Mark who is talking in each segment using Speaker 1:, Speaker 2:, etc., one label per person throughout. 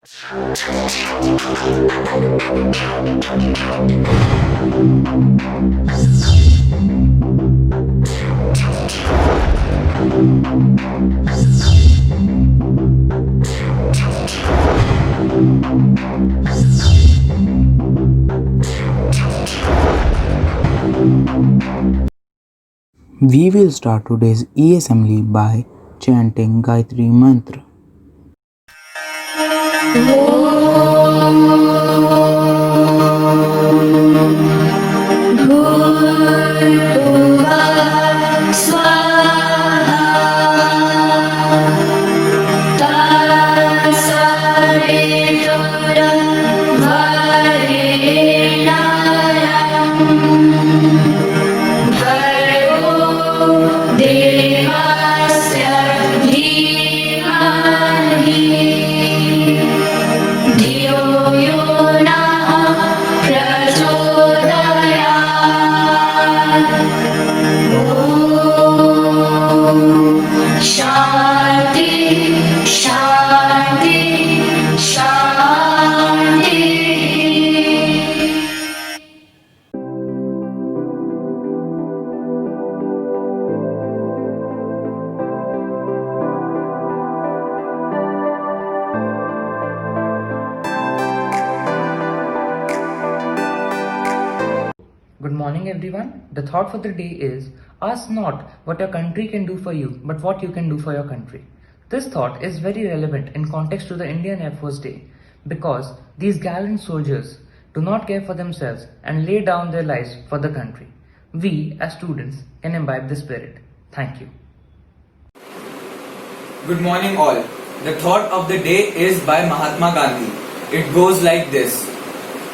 Speaker 1: We will start today's e-assembly by chanting Gayatri Mantra.
Speaker 2: Good morning, everyone. The thought for the day is ask not what your country can do for you, but what you can do for your country. This thought is very relevant in context to the Indian Air Force Day because these gallant soldiers do not care for themselves and lay down their lives for the country. We, as students, can imbibe this spirit. Thank you.
Speaker 3: Good morning, all. The thought of the day is by Mahatma Gandhi. It goes like this.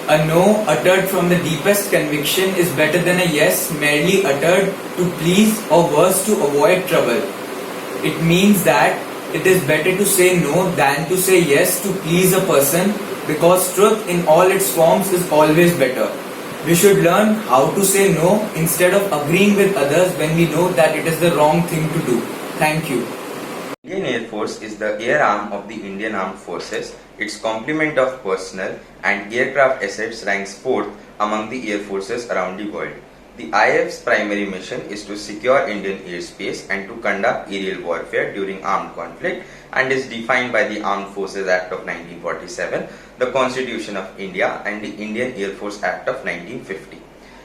Speaker 3: A no uttered from the deepest conviction is better than a yes merely uttered to please or worse to avoid trouble. It means that it is better to say no than to say yes to please a person because truth in all its forms is always better. We should learn how to say no instead of agreeing with others when we know that it is the wrong thing to do. Thank you.
Speaker 4: Indian Air Force is the air arm of the Indian Armed Forces. Its complement of personnel and aircraft assets ranks fourth among the air forces around the world. The IAF's primary mission is to secure Indian airspace and to conduct aerial warfare during armed conflict and is defined by the Armed Forces Act of 1947, the Constitution of India and the Indian Air Force Act of 1950.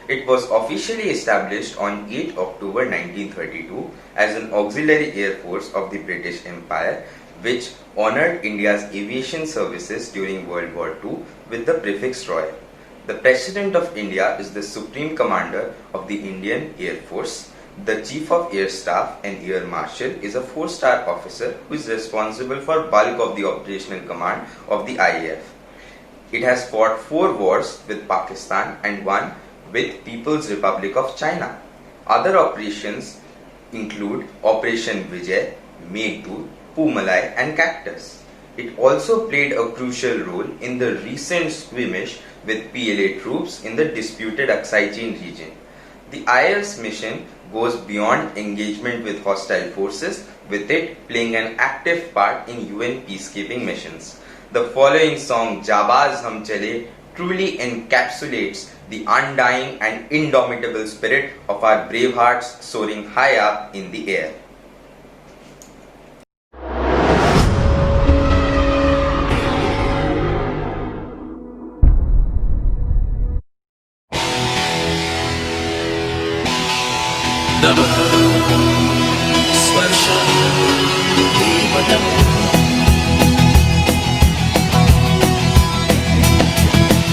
Speaker 4: It was officially established on 8 October 1932 as an auxiliary air force of the British Empire which honoured India's aviation services during World War II with the prefix Royal. The President of India is the Supreme Commander of the Indian Air Force. The Chief of Air Staff and Air Marshal is a 4-star officer who is responsible for bulk of the operational command of the IAF. It has fought 4 wars with Pakistan and 1 with People's Republic of China. Other operations include Operation Vijay, Meghdoot, Pumalai and Cactus. It also played a crucial role in the recent skirmish with PLA troops in the disputed Aksai Chin region. The IAF's mission goes beyond engagement with hostile forces, with it playing an active part in UN peacekeeping missions. The following song, Jabaz Hum Chale, truly encapsulates the undying and indomitable spirit of our brave hearts soaring high up in the air.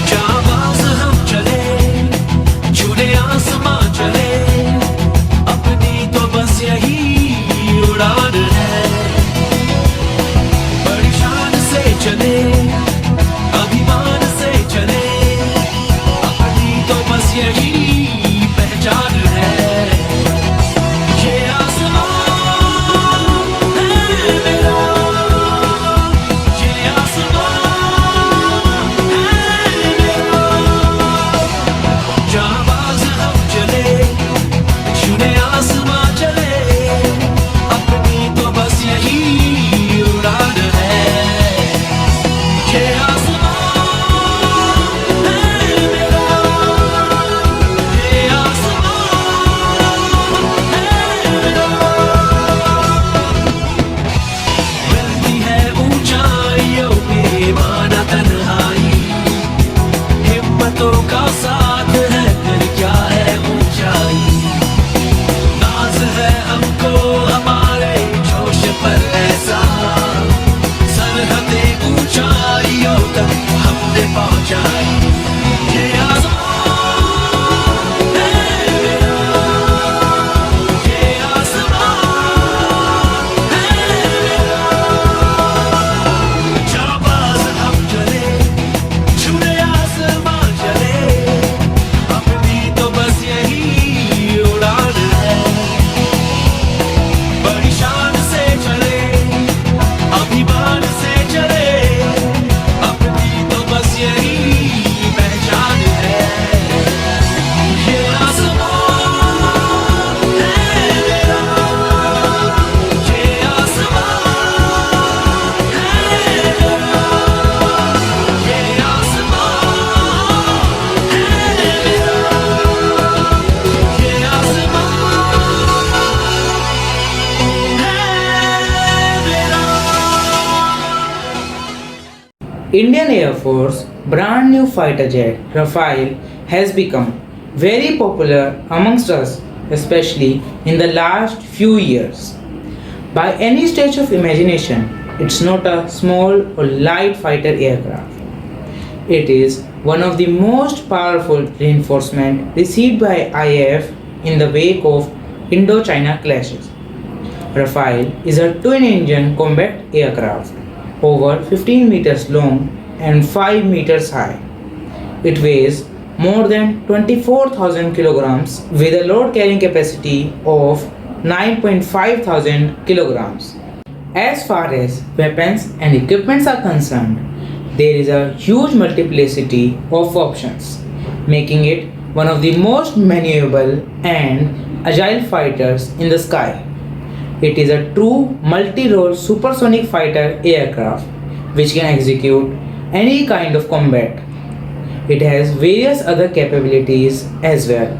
Speaker 5: जाबाज हम चले छूने आसमां चले अपनी तो बस यही पहाड़ियों तक हमने पहुंचाई ये आसमान है मेरा ये आसमान है मेरा जाबाज हम चले छूने आसमान चले अपनी तो बस यही उड़ान है बड़ी शान से चले अभिमान से चले अपनी तो बस यही पहचान है ये आसमान है मेरा ये आसमान है मेरा ये आसमान है मेरा ये
Speaker 2: Indian Air Force brand new fighter jet Rafale has become very popular amongst us, especially in the last few years. By any stretch of imagination, it's not a small or light fighter aircraft. It is one of the most powerful reinforcements received by IAF in the wake of Indo-China clashes. Rafale is a twin-engine combat aircraft, over 15 meters long and 5 meters high. It weighs more than 24,000 kilograms with a load carrying capacity of 9.5 thousand kilograms. As far as weapons and equipments are concerned, there is a huge multiplicity of options, making it one of the most maneuverable and agile fighters in the sky. It is a true multi-role supersonic fighter aircraft which can execute any kind of combat. It has various other capabilities as well.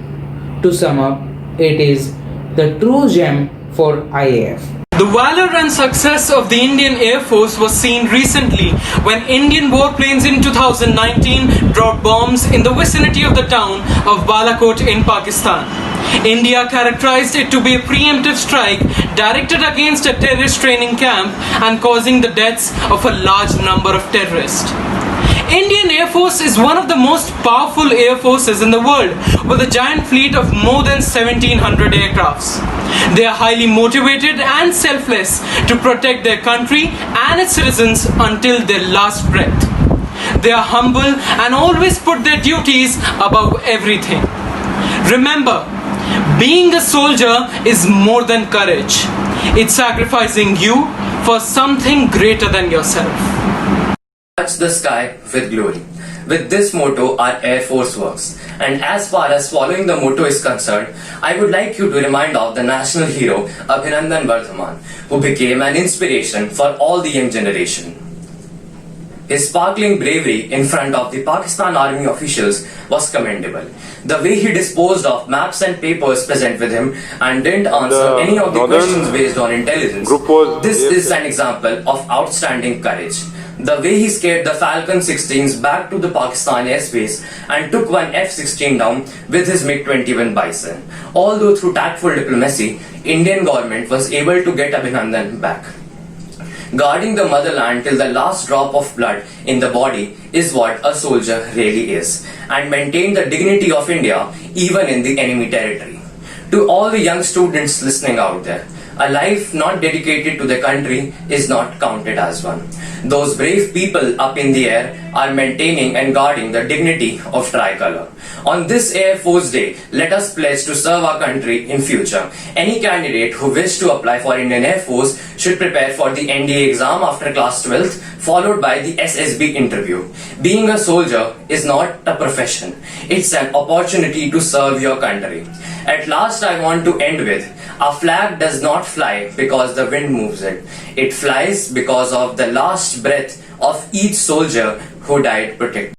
Speaker 2: To sum up, it is the true gem for IAF.
Speaker 6: The valor and success of the Indian Air Force was seen recently when Indian warplanes in 2019 dropped bombs in the vicinity of the town of Balakot in Pakistan. India characterized it to be a preemptive strike directed against a terrorist training camp and causing the deaths of a large number of terrorists. Indian Air Force is one of the most powerful air forces in the world with a giant fleet of more than 1700 aircrafts. They are highly motivated and selfless to protect their country and its citizens until their last breath. They are humble and always put their duties above everything. Remember, being a soldier is more than courage. It's sacrificing you for something greater than yourself.
Speaker 7: Touch the sky with glory. With this motto, our Air Force works. And as far as following the motto is concerned, I would like you to remind of the national hero Abhinandan Vardhaman, who became an inspiration for all the young generation. His sparkling bravery in front of the Pakistan Army officials was commendable. The way he disposed of maps and papers present with him and didn't answer any of the questions based on intelligence, this is an example of outstanding courage. The way he scared the Falcon 16s back to the Pakistan airspace and took one F-16 down with his MiG-21 Bison. Although through tactful diplomacy, Indian government was able to get Abhinandan back. Guarding the motherland till the last drop of blood in the body is what a soldier really is, and maintain the dignity of India even in the enemy territory. To all the young students listening out there, a life not dedicated to the country is not counted as one. Those brave people up in the air are maintaining and guarding the dignity of tricolor. On this Air Force Day, let us pledge to serve our country in future. Any candidate who wishes to apply for Indian Air Force should prepare for the NDA exam after class 12th, followed by the SSB interview. Being a soldier is not a profession. It's an opportunity to serve your country. At last, I want to end with, a flag does not fly because the wind moves it. It flies because of the last breath of each soldier who died protecting.